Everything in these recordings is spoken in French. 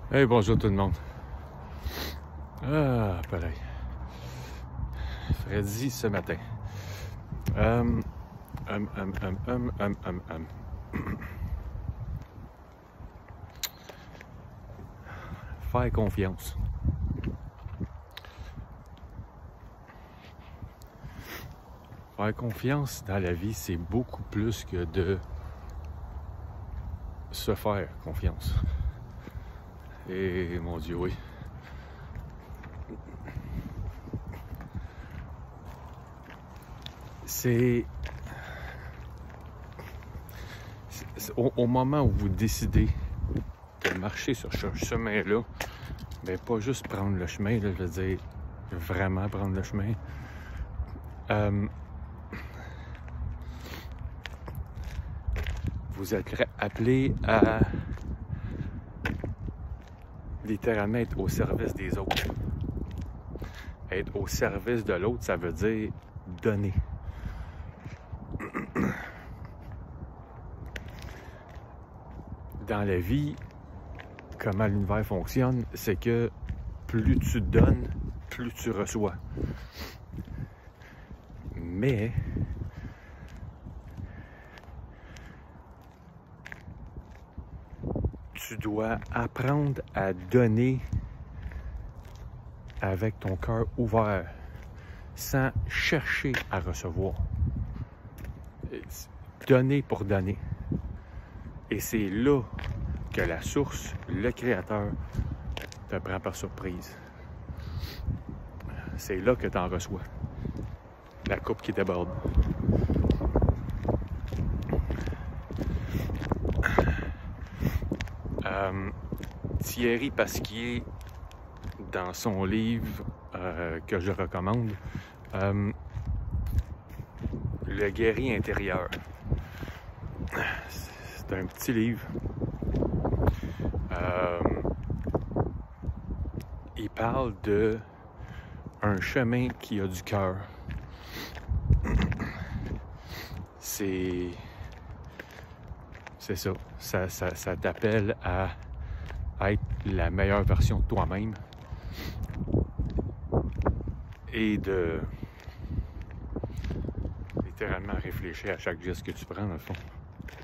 Hey, bonjour tout le monde. Ah, pareil. Freddy ce matin. Faire confiance. Faire confiance dans la vie, c'est beaucoup plus que de se faire confiance. Et mon Dieu, oui. C'est au moment où vous décidez de marcher sur ce chemin-là, ben pas juste prendre le chemin, là, je veux dire vraiment prendre le chemin. Vous êtes appelé à littéralement être au service des autres. Être au service de l'autre, ça veut dire donner. Dans la vie, comment l'univers fonctionne, c'est que plus tu donnes, plus tu reçois. Mais tu dois apprendre à donner avec ton cœur ouvert, sans chercher à recevoir. Donner pour donner. Et c'est là que la source, le Créateur, te prend par surprise. C'est là que tu en reçois. La coupe qui déborde. Thierry Pasquier, dans son livre que je recommande, Le guerrier intérieur. C'est un petit livre. Il parle de un chemin qui a du cœur. C'est ça. Ça t'appelle à être la meilleure version de toi-même et de littéralement réfléchir à chaque geste que tu prends, dans le fond.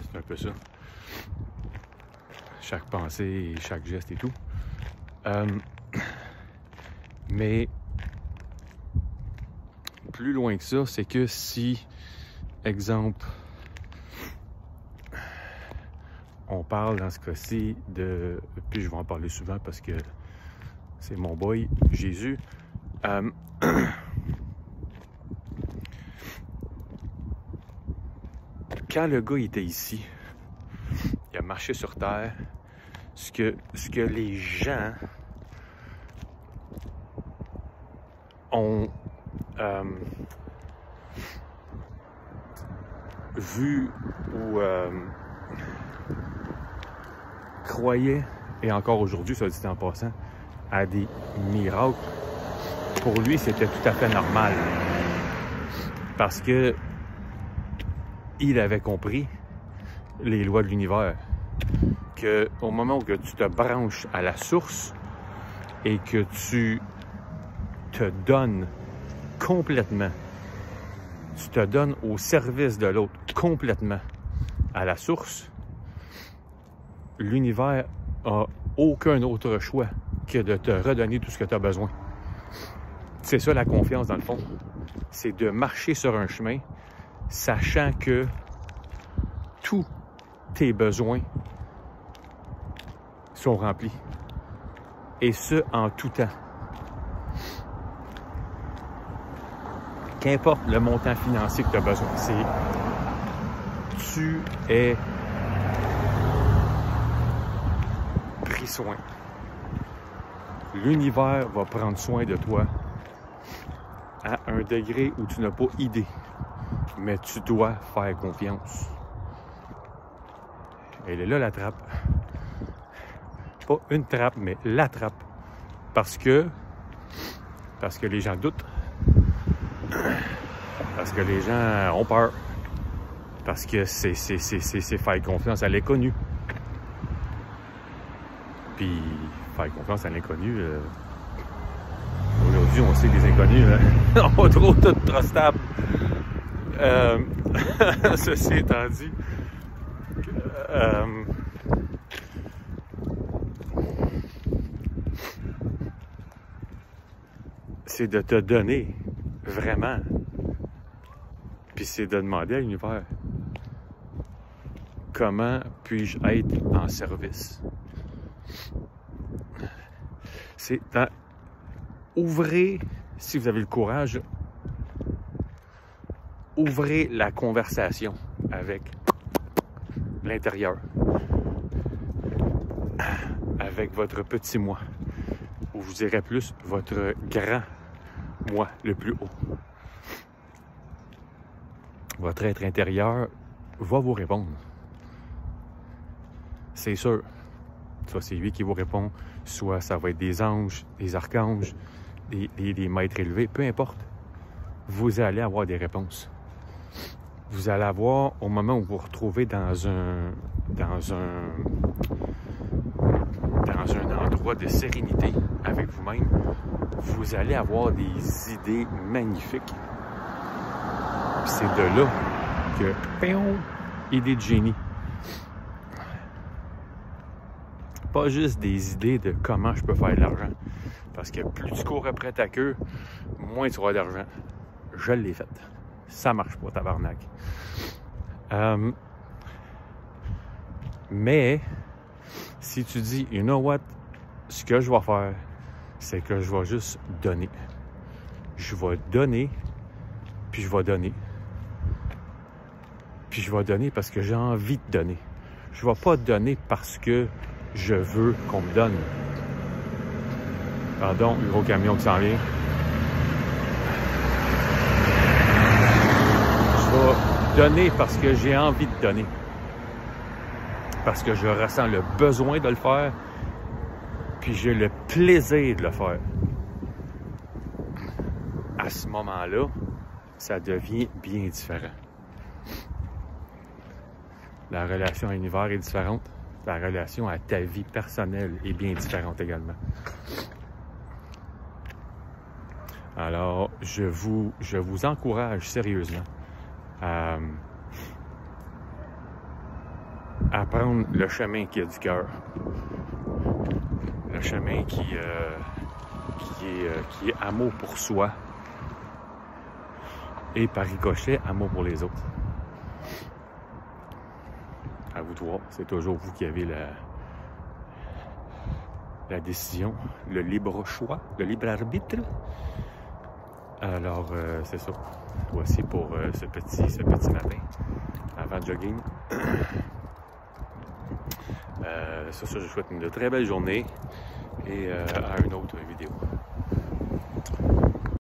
C'est un peu ça. Chaque pensée, chaque geste et tout. Mais plus loin que ça, c'est que si, exemple, on parle dans ce cas-ci de... Puis je vais en parler souvent parce que c'est mon boy, Jésus. Quand le gars était ici, il a marché sur terre, ce que les gens ont vu ou croyaient, et encore aujourd'hui, ça dit en passant, à des miracles, pour lui, c'était tout à fait normal. Parce que il avait compris les lois de l'univers. Qu'au moment où tu te branches à la source et que tu te donnes complètement, tu te donnes au service de l'autre complètement à la source, l'univers a aucun autre choix que de te redonner tout ce que tu as besoin. C'est ça la confiance dans le fond. C'est de marcher sur un chemin, sachant que tous tes besoins sont remplis. Et ce, en tout temps. Qu'importe le montant financier que tu as besoin, tu es pris soin. L'univers va prendre soin de toi à un degré où tu n'as pas idée. Mais tu dois faire confiance. Elle est là, la trappe. Pas une trappe, mais la trappe. Parce que les gens doutent. Parce que les gens ont peur. Parce que c'est faire confiance à l'inconnu. Puis faire confiance à l'inconnu. Aujourd'hui, on sait que les inconnus sont pas trop trustables. Ceci étant dit, c'est de te donner vraiment. Puis c'est de demander à l'univers comment puis-je être en service. C'est ouvrez, si vous avez le courage, ouvrez la conversation avec l'intérieur, avec votre petit moi, ou je dirais plus votre grand moi, le plus haut. Votre être intérieur va vous répondre. C'est sûr. Soit c'est lui qui vous répond, soit ça va être des anges, des archanges, des maîtres élevés, peu importe. Vous allez avoir des réponses. Vous allez avoir, au moment où vous vous retrouvez dans un endroit de sérénité avec vous-même, vous allez avoir des idées magnifiques. C'est de là que, idée de génie. Pas juste des idées de comment je peux faire de l'argent. Parce que plus tu cours après ta queue, moins tu auras d'argent. Je l'ai fait. Ça marche pas, tabarnak. Mais, si tu dis, you know what, ce que je vais faire, c'est que je vais juste donner. Je vais donner, puis je vais donner. Puis je vais donner parce que j'ai envie de donner. Je vais pas donner parce que je veux qu'on me donne. Pardon, le gros camion qui s'en vient. Je vais donner parce que j'ai envie de donner. Parce que je ressens le besoin de le faire, puis j'ai le plaisir de le faire. À ce moment-là, ça devient bien différent. La relation à l'univers est différente. La relation à ta vie personnelle est bien différente également. Alors, je vous encourage sérieusement à prendre le chemin qui est du cœur. Le chemin qui est amour pour soi et par ricochet, amour pour les autres. À vous de voir, c'est toujours vous qui avez la décision, le libre choix, le libre arbitre. Alors, c'est ça. Voici pour ce petit matin, avant le jogging. Sur ce, je vous souhaite une très belle journée et à une autre vidéo.